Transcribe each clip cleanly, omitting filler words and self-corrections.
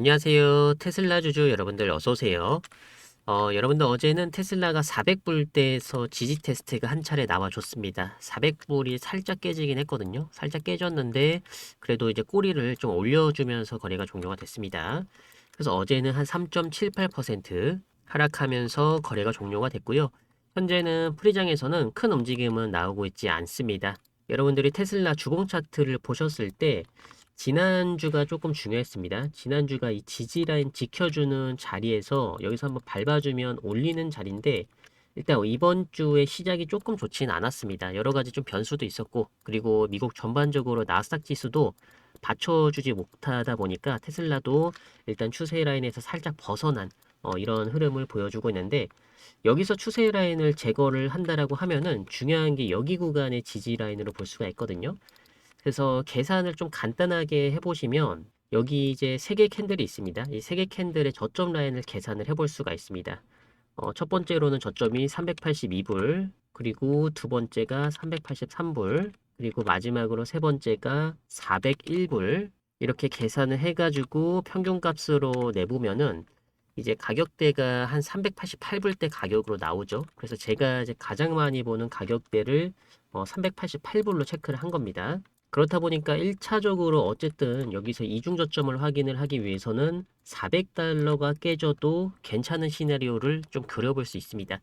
안녕하세요. 테슬라 주주 여러분들 어서 오세요. 여러분들 어제는 테슬라가 400불대에서 지지 테스트가 한 차례 나와줬습니다. 400불이 살짝 깨지긴 했거든요. 살짝 깨졌는데 그래도 이제 꼬리를 좀 올려주면서 거래가 종료가 됐습니다. 그래서 어제는 한 3.78% 하락하면서 거래가 종료가 됐고요. 현재는 프리장에서는 큰 움직임은 나오고 있지 않습니다. 여러분들이 테슬라 주봉 차트를 보셨을 때 지난주가 조금 중요했습니다. 지난주가 이 지지라인 지켜주는 자리에서 여기서 한번 밟아주면 올리는 자리인데 일단 이번 주에 시작이 조금 좋지는 않았습니다. 여러 가지 좀 변수도 있었고 그리고 미국 전반적으로 나스닥 지수도 받쳐주지 못하다 보니까 테슬라도 일단 추세 라인에서 살짝 벗어난 이런 흐름을 보여주고 있는데 여기서 추세 라인을 제거를 한다라고 하면은 중요한 게 여기 구간의 지지 라인으로 볼 수가 있거든요. 그래서 계산을 좀 간단하게 해보시면 여기 이제 세 개 캔들이 있습니다. 이 세 개 캔들의 저점 라인을 계산을 해볼 수가 있습니다. 첫 번째로는 저점이 382불, 그리고 두 번째가 383불, 그리고 마지막으로 세 번째가 401불. 이렇게 계산을 해가지고 평균값으로 내보면은 이제 가격대가 한 388불대 가격으로 나오죠. 그래서 제가 이제 가장 많이 보는 가격대를 388불로 체크를 한 겁니다. 그렇다 보니까 1차적으로 어쨌든 여기서 이중 저점을 확인을 하기 위해서는 400달러가 깨져도 괜찮은 시나리오를 좀 그려볼 수 있습니다.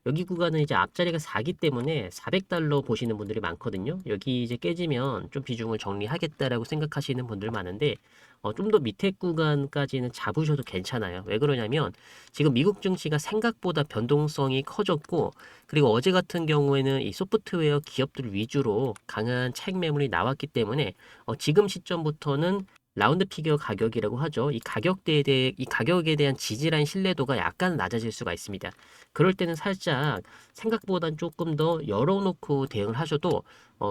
여기 구간은 이제 앞자리가 4기 때문에 400달러 보시는 분들이 많거든요. 여기 이제 깨지면 좀 비중을 정리하겠다라고 생각하시는 분들 많은데 좀 더 밑에 구간까지는 잡으셔도 괜찮아요. 왜 그러냐면 지금 미국 증시가 생각보다 변동성이 커졌고 그리고 어제 같은 경우에는 이 소프트웨어 기업들 위주로 강한 차익 매물이 나왔기 때문에 지금 시점부터는 라운드 피겨 가격이라고 하죠. 이 가격에 대한 지지라인 신뢰도가 약간 낮아질 수가 있습니다. 그럴 때는 살짝 생각보단 조금 더 열어놓고 대응을 하셔도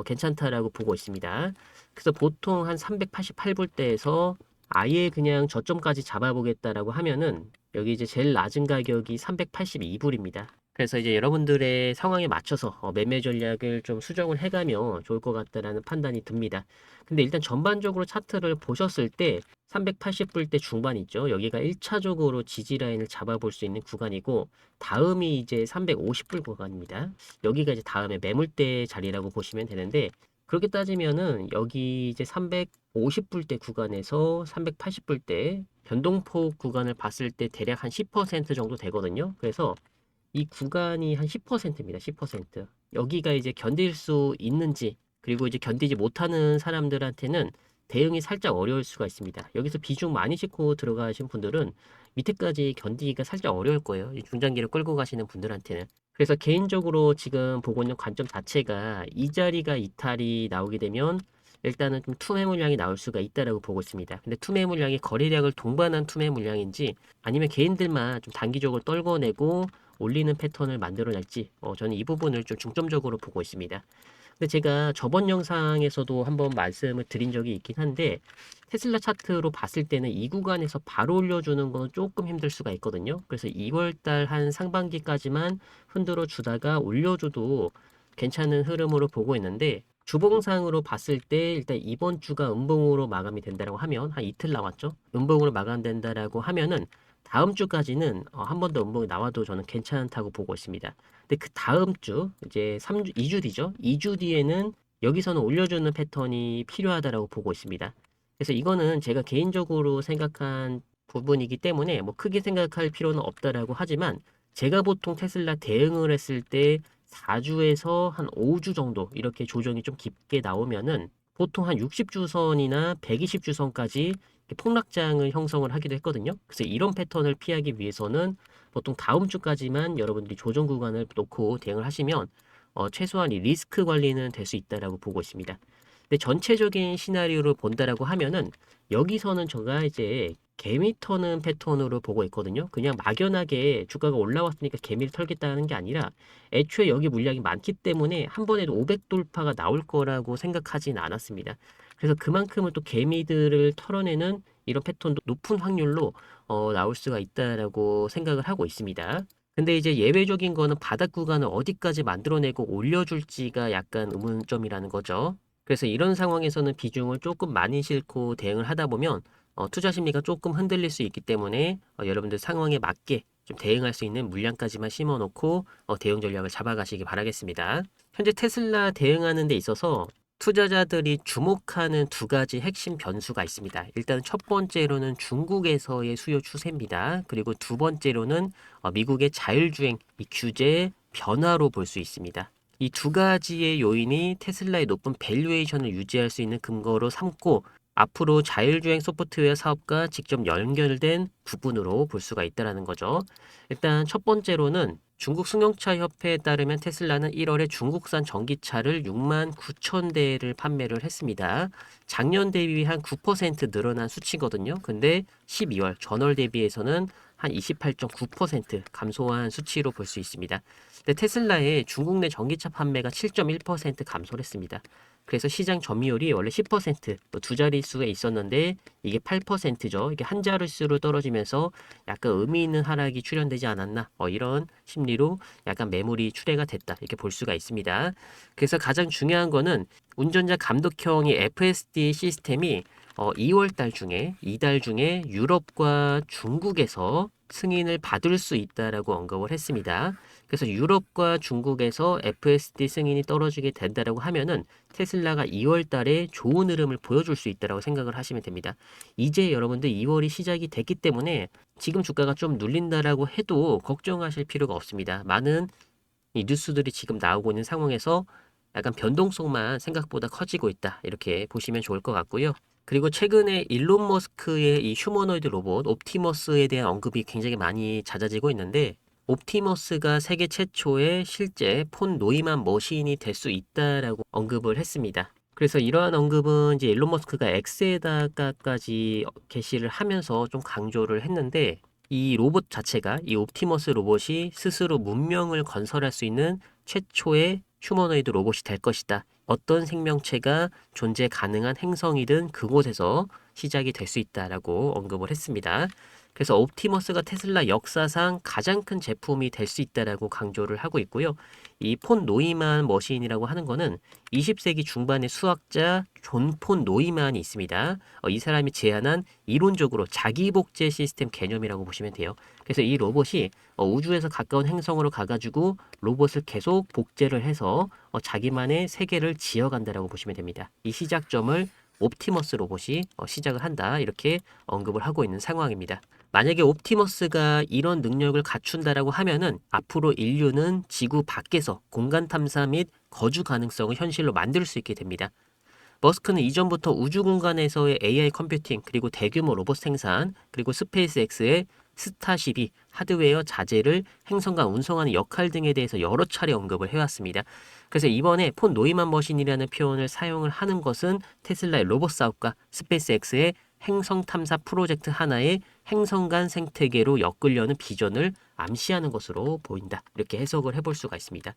괜찮다라고 보고 있습니다. 그래서 보통 한 388불대에서 아예 그냥 저점까지 잡아보겠다라고 하면은 여기 이제 제일 낮은 가격이 382불입니다. 그래서 이제 여러분들의 상황에 맞춰서 매매 전략을 좀 수정을 해가면 좋을 것 같다라는 판단이 듭니다. 근데 일단 전반적으로 차트를 보셨을 때 380불대 중반 있죠. 여기가 1차적으로 지지 라인을 잡아볼 수 있는 구간이고 다음이 이제 350불 구간입니다. 여기가 이제 다음에 매물대 자리라고 보시면 되는데 그렇게 따지면은 여기 이제 350불대 구간에서 380불대 변동폭 구간을 봤을 때 대략 한 10% 정도 되거든요. 그래서 이 구간이 한 10%입니다. 10%. 여기가 이제 견딜 수 있는지, 그리고 이제 견디지 못하는 사람들한테는 대응이 살짝 어려울 수가 있습니다. 여기서 비중 많이 싣고 들어가신 분들은 밑에까지 견디기가 살짝 어려울 거예요. 이 중장기를 끌고 가시는 분들한테는. 그래서 개인적으로 지금 보고 있는 관점 자체가 이 자리가 이탈이 나오게 되면 일단은 좀 투매 물량이 나올 수가 있다라고 보고 있습니다. 근데 투매 물량이 거래량을 동반한 투매 물량인지 아니면 개인들만 좀 단기적으로 떨궈내고 올리는 패턴을 만들어낼지 저는 이 부분을 좀 중점적으로 보고 있습니다. 근데 제가 저번 영상에서도 한번 말씀을 드린 적이 있긴 한데 테슬라 차트로 봤을 때는 이 구간에서 바로 올려주는 건 조금 힘들 수가 있거든요. 그래서 2월달 한 상반기까지만 흔들어 주다가 올려줘도 괜찮은 흐름으로 보고 있는데 주봉상으로 봤을 때 일단 이번 주가 음봉으로 마감이 된다라고 하면 한 이틀 남았죠. 음봉으로 마감된다라고 하면은 다음 주까지는 한 번 더 음봉이 나와도 저는 괜찮다고 보고 있습니다. 근데 그 다음 주 이제 3주, 2주 뒤죠. 2주 뒤에는 여기서는 올려주는 패턴이 필요하다라고 보고 있습니다. 그래서 이거는 제가 개인적으로 생각한 부분이기 때문에 뭐 크게 생각할 필요는 없다라고 하지만 제가 보통 테슬라 대응을 했을 때 4주에서 한 5주 정도 이렇게 조정이 좀 깊게 나오면은 보통 한 60주선이나 120주선까지 폭락장을 형성을 하기도 했거든요. 그래서 이런 패턴을 피하기 위해서는 보통 다음 주까지만 여러분들이 조정 구간을 놓고 대응을 하시면 최소한 이 리스크 관리는 될 수 있다라고 보고 있습니다. 근데 전체적인 시나리오를 본다라고 하면은 여기서는 제가 이제 개미 터는 패턴으로 보고 있거든요. 그냥 막연하게 주가가 올라왔으니까 개미를 털겠다는 게 아니라 애초에 여기 물량이 많기 때문에 한 번에도 500 돌파가 나올 거라고 생각하진 않았습니다. 그래서 그만큼은 또 개미들을 털어내는 이런 패턴도 높은 확률로 나올 수가 있다라고 생각을 하고 있습니다. 근데 이제 예외적인 거는 바닥 구간을 어디까지 만들어내고 올려줄지가 약간 의문점이라는 거죠. 그래서 이런 상황에서는 비중을 조금 많이 싣고 대응을 하다 보면 투자 심리가 조금 흔들릴 수 있기 때문에 여러분들 상황에 맞게 좀 대응할 수 있는 물량까지만 심어놓고 대응 전략을 잡아가시기 바라겠습니다. 현재 테슬라 대응하는 데 있어서 투자자들이 주목하는 두 가지 핵심 변수가 있습니다. 일단 첫 번째로는 중국에서의 수요 추세입니다. 그리고 두 번째로는 미국의 자율주행 이 규제의 변화로 볼 수 있습니다. 이 두 가지의 요인이 테슬라의 높은 밸류에이션을 유지할 수 있는 근거로 삼고 앞으로 자율주행 소프트웨어 사업과 직접 연결된 부분으로 볼 수가 있다는 거죠. 일단 첫 번째로는 중국 승용차 협회에 따르면 테슬라는 1월에 중국산 전기차를 6만 9천 대를 판매를 했습니다. 작년 대비 한 9% 늘어난 수치거든요. 근데 12월 전월 대비해서는 한 28.9% 감소한 수치로 볼 수 있습니다. 근데 테슬라의 중국 내 전기차 판매가 7.1% 감소를 했습니다. 그래서 시장 점유율이 원래 10%두 자릿수에 있었는데 이게 8%죠. 이게 한 자릿수로 떨어지면서 약간 의미 있는 하락이 출현되지 않았나 이런 심리로 약간 매물이 출회가 됐다 이렇게 볼 수가 있습니다. 그래서 가장 중요한 거는 운전자 감독형의 FSD 시스템이 2월 달 중에 이달 중에 유럽과 중국에서 승인을 받을 수 있다라고 언급을 했습니다. 그래서 유럽과 중국에서 FSD 승인이 떨어지게 된다라고 하면은 테슬라가 2월 달에 좋은 흐름을 보여줄 수 있다라고 생각을 하시면 됩니다. 이제 여러분들 2월이 시작이 됐기 때문에 지금 주가가 좀 눌린다라고 해도 걱정하실 필요가 없습니다. 많은 이 뉴스들이 지금 나오고 있는 상황에서 약간 변동성만 생각보다 커지고 있다. 이렇게 보시면 좋을 것 같고요. 그리고 최근에 일론 머스크의 이 휴머노이드 로봇 옵티머스에 대한 언급이 굉장히 많이 잦아지고 있는데 옵티머스가 세계 최초의 실제 폰 노이만 머신이 될 수 있다라고 언급을 했습니다. 그래서 이러한 언급은 이제 일론 머스크가 X에다가까지 게시를 하면서 좀 강조를 했는데 이 로봇 자체가 이 옵티머스 로봇이 스스로 문명을 건설할 수 있는 최초의 휴머노이드 로봇이 될 것이다. 어떤 생명체가 존재 가능한 행성이든 그곳에서 시작이 될 수 있다라고 언급을 했습니다. 그래서 옵티머스가 테슬라 역사상 가장 큰 제품이 될 수 있다라고 강조를 하고 있고요. 이 폰 노이만 머신이라고 하는 거는 20세기 중반의 수학자 존 폰 노이만이 있습니다. 이 사람이 제안한 이론적으로 자기 복제 시스템 개념이라고 보시면 돼요. 그래서 이 로봇이 우주에서 가까운 행성으로 가가지고 로봇을 계속 복제를 해서 자기만의 세계를 지어간다라고 보시면 됩니다. 이 시작점을 옵티머스 로봇이 시작을 한다 이렇게 언급을 하고 있는 상황입니다. 만약에 옵티머스가 이런 능력을 갖춘다라고 하면은 앞으로 인류는 지구 밖에서 공간 탐사 및 거주 가능성을 현실로 만들 수 있게 됩니다. 머스크는 이전부터 우주 공간에서의 AI 컴퓨팅 그리고 대규모 로봇 생산 그리고 스페이스X의 스타쉽이 하드웨어 자재를 행성과 운송하는 역할 등에 대해서 여러 차례 언급을 해왔습니다. 그래서 이번에 폰 노이만 머신이라는 표현을 사용을 하는 것은 테슬라의 로봇 사업과 스페이스X의 행성 탐사 프로젝트 하나의 행성 간 생태계로 엮으려는 비전을 암시하는 것으로 보인다. 이렇게 해석을 해볼 수가 있습니다.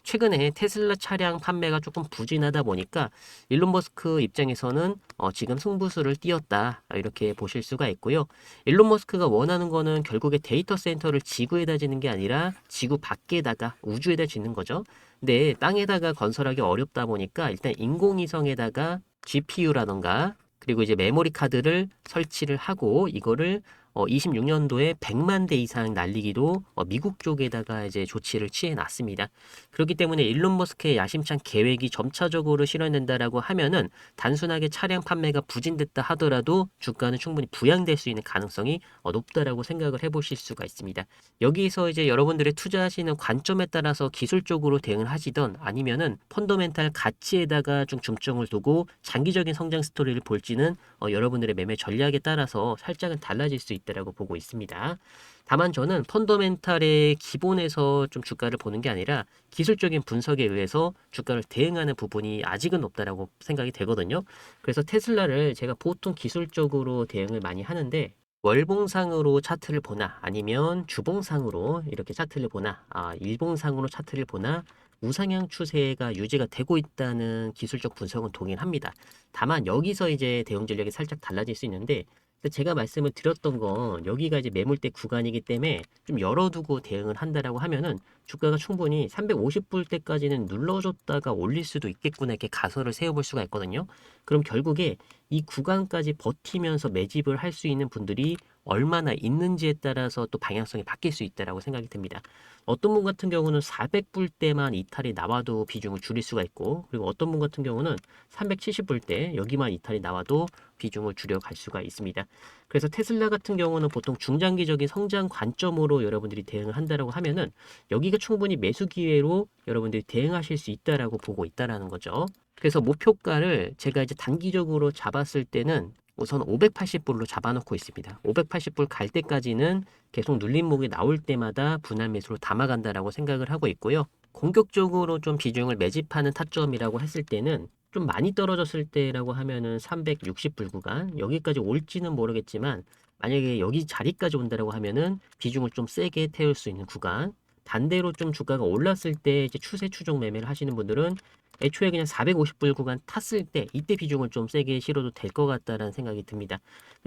최근에 테슬라 차량 판매가 조금 부진하다 보니까 일론 머스크 입장에서는 지금 승부수를 띄었다. 이렇게 보실 수가 있고요. 일론 머스크가 원하는 거는 결국에 데이터 센터를 지구에다 짓는 게 아니라 지구 밖에다가 우주에다 짓는 거죠. 근데 땅에다가 건설하기 어렵다 보니까 일단 인공위성에다가 GPU라던가 그리고 이제 메모리 카드를 설치를 하고 이거를 26년도에 100만 대 이상 날리기도 미국 쪽에다가 이제 조치를 취해 놨습니다. 그렇기 때문에 일론 머스크의 야심찬 계획이 점차적으로 실현된다라고 하면은 단순하게 차량 판매가 부진됐다 하더라도 주가는 충분히 부양될 수 있는 가능성이 높다라고 생각을 해보실 수가 있습니다. 여기서 이제 여러분들의 투자하시는 관점에 따라서 기술적으로 대응을 하시던 아니면은 펀더멘탈 가치에다가 좀 중점을 두고 장기적인 성장 스토리를 볼지는 여러분들의 매매 전략에 따라서 살짝은 달라질 수 있다라고 보고 있습니다. 다만 저는 펀더멘탈의 기본에서 좀 주가를 보는 게 아니라 기술적인 분석에 의해서 주가를 대응하는 부분이 아직은 없다라고 생각이 되거든요. 그래서 테슬라를 제가 보통 기술적으로 대응을 많이 하는데 월봉상으로 차트를 보나 아니면 주봉상으로 이렇게 차트를 보나 일봉상으로 차트를 보나 우상향 추세가 유지가 되고 있다는 기술적 분석은 동일합니다. 다만 여기서 이제 대응 전략이 살짝 달라질 수 있는데 근데 제가 말씀을 드렸던 건 여기가 이제 매물대 구간이기 때문에 좀 열어두고 대응을 한다라고 하면은 주가가 충분히 350불대까지는 눌러줬다가 올릴 수도 있겠구나 이렇게 가설을 세워볼 수가 있거든요. 그럼 결국에 이 구간까지 버티면서 매집을 할 수 있는 분들이 얼마나 있는지에 따라서 또 방향성이 바뀔 수 있다라고 생각이 듭니다. 어떤 분 같은 경우는 400불대만 이탈이 나와도 비중을 줄일 수가 있고, 그리고 어떤 분 같은 경우는 370불대 여기만 이탈이 나와도 비중을 줄여갈 수가 있습니다. 그래서 테슬라 같은 경우는 보통 중장기적인 성장 관점으로 여러분들이 대응을 한다라고 하면은 여기가 충분히 매수 기회로 여러분들이 대응하실 수 있다라고 보고 있다라는 거죠. 그래서 목표가를 제가 이제 단기적으로 잡았을 때는 우선 580불로 잡아놓고 있습니다. 580불 갈 때까지는 계속 눌림목이 나올 때마다 분할 매수로 담아간다라고 생각을 하고 있고요. 공격적으로 좀 비중을 매집하는 타점이라고 했을 때는 좀 많이 떨어졌을 때라고 하면은 360불 구간 여기까지 올지는 모르겠지만 만약에 여기 자리까지 온다라고 하면은 비중을 좀 세게 태울 수 있는 구간 반대로 좀 주가가 올랐을 때 이제 추세 추종 매매를 하시는 분들은 애초에 그냥 450불 구간 탔을 때 이때 비중을 좀 세게 실어도 될 것 같다라는 생각이 듭니다.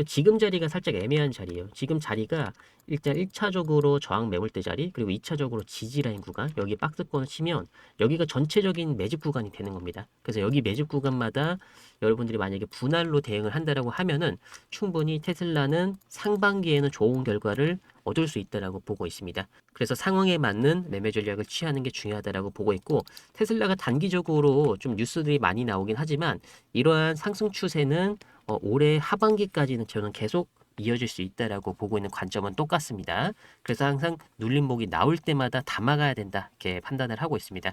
지금 자리가 살짝 애매한 자리예요. 지금 자리가 일단 1차적으로 저항 매물대 자리 그리고 2차적으로 지지라인 구간 여기 박스권을 치면 여기가 전체적인 매집 구간이 되는 겁니다. 그래서 여기 매집 구간마다 여러분들이 만약에 분할로 대응을 한다라고 하면은 충분히 테슬라는 상반기에는 좋은 결과를 얻을 수 있다라고 보고 있습니다. 그래서 상황에 맞는 매매 전략을 취하는 게 중요하다라고 보고 있고 테슬라가 단기적으로 좀 뉴스들이 많이 나오긴 하지만 이러한 상승 추세는 올해 하반기까지는 저는 계속 이어질 수 있다라고 보고 있는 관점은 똑같습니다. 그래서 항상 눌림목이 나올 때마다 담아가야 된다 이렇게 판단을 하고 있습니다.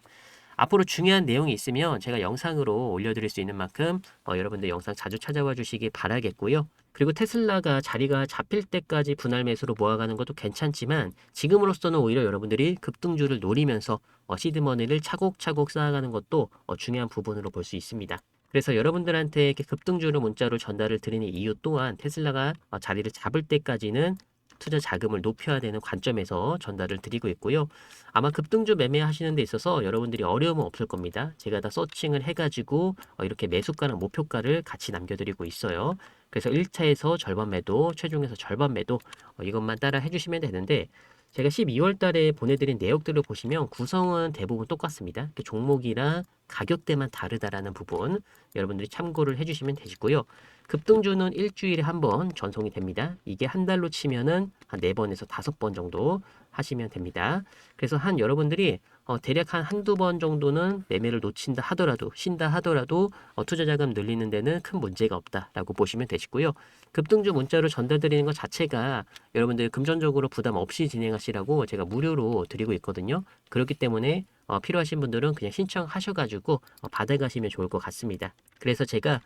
앞으로 중요한 내용이 있으면 제가 영상으로 올려드릴 수 있는 만큼 여러분들 영상 자주 찾아와 주시기 바라겠고요. 그리고 테슬라가 자리가 잡힐 때까지 분할 매수로 모아가는 것도 괜찮지만 지금으로서는 오히려 여러분들이 급등주를 노리면서 시드머니를 차곡차곡 쌓아가는 것도 중요한 부분으로 볼 수 있습니다. 그래서 여러분들한테 이렇게 급등주로 문자로 전달을 드리는 이유 또한 테슬라가 자리를 잡을 때까지는 투자 자금을 높여야 되는 관점에서 전달을 드리고 있고요. 아마 급등주 매매하시는 데 있어서 여러분들이 어려움은 없을 겁니다. 제가 다 서칭을 해가지고 이렇게 매수가랑 목표가를 같이 남겨드리고 있어요. 그래서 1차에서 절반 매도, 최종에서 절반 매도 이것만 따라 해주시면 되는데 제가 12월 달에 보내드린 내역들을 보시면 구성은 대부분 똑같습니다. 종목이랑 가격대만 다르다라는 부분 여러분들이 참고를 해주시면 되시고요. 급등주는 일주일에 한 번 전송이 됩니다. 이게 한 달로 치면은 한 4번에서 5번 정도 하시면 됩니다. 그래서 한 여러분들이 대략 한 한두 번 정도는 매매를 놓친다 하더라도 쉰다 하더라도 투자 자금 늘리는 데는 큰 문제가 없다라고 보시면 되시고요. 급등주 문자로 전달드리는 것 자체가 여러분들 금전적으로 부담 없이 진행하시라고 제가 무료로 드리고 있거든요. 그렇기 때문에 필요하신 분들은 그냥 신청하셔가지고 받아가시면 좋을 것 같습니다. 그래서 제가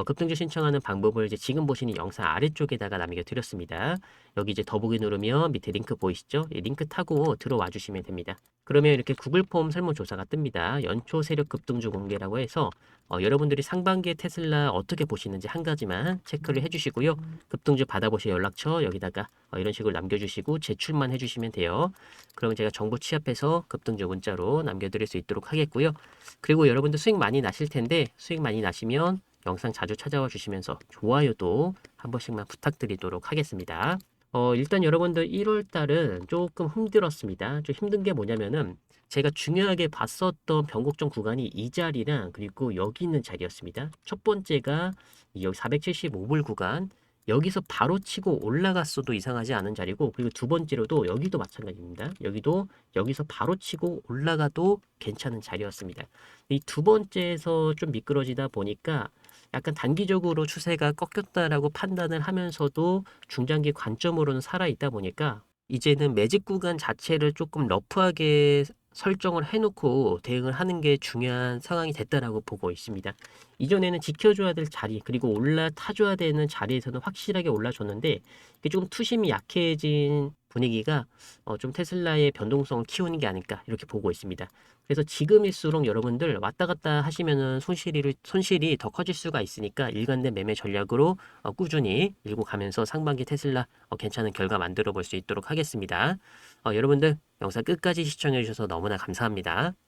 급등주 신청하는 방법을 이제 지금 보시는 영상 아래쪽에다가 남겨드렸습니다. 여기 이제 더보기 누르면 밑에 링크 보이시죠? 이 링크 타고 들어와 주시면 됩니다. 그러면 이렇게 구글 폼 설문조사가 뜹니다. 연초 세력 급등주 공개라고 해서 여러분들이 상반기에 테슬라 어떻게 보시는지 한 가지만 체크를 해주시고요. 급등주 받아보실 연락처 여기다가 이런 식으로 남겨주시고 제출만 해주시면 돼요. 그럼 제가 정보 취합해서 급등주 문자로 남겨드릴 수 있도록 하겠고요. 그리고 여러분들 수익 많이 나실 텐데 수익 많이 나시면 영상 자주 찾아와 주시면서 좋아요도 한 번씩만 부탁드리도록 하겠습니다. 일단 여러분들 1월 달은 조금 힘들었습니다. 좀 힘든 게 뭐냐면은 제가 중요하게 봤었던 변곡점 구간이 이 자리랑 그리고 여기 있는 자리였습니다. 첫 번째가 여기 475불 구간 여기서 바로 치고 올라갔어도 이상하지 않은 자리고 그리고 두 번째로도 여기도 마찬가지입니다. 여기도 여기서 바로 치고 올라가도 괜찮은 자리였습니다. 이 두 번째에서 좀 미끄러지다 보니까 약간 단기적으로 추세가 꺾였다라고 판단을 하면서도 중장기 관점으로는 살아있다 보니까 이제는 매집 구간 자체를 조금 러프하게 설정을 해놓고 대응을 하는 게 중요한 상황이 됐다라고 보고 있습니다. 이전에는 지켜줘야 될 자리 그리고 올라타줘야 되는 자리에서는 확실하게 올라줬는데 이게 조금 투심이 약해진 분위기가 좀 테슬라의 변동성을 키우는 게 아닐까 이렇게 보고 있습니다. 그래서 지금일수록 여러분들 왔다 갔다 하시면은 손실이 더 커질 수가 있으니까 일관된 매매 전략으로 꾸준히 밀고 가면서 상반기 테슬라 괜찮은 결과 만들어 볼 수 있도록 하겠습니다. 여러분들 영상 끝까지 시청해 주셔서 너무나 감사합니다.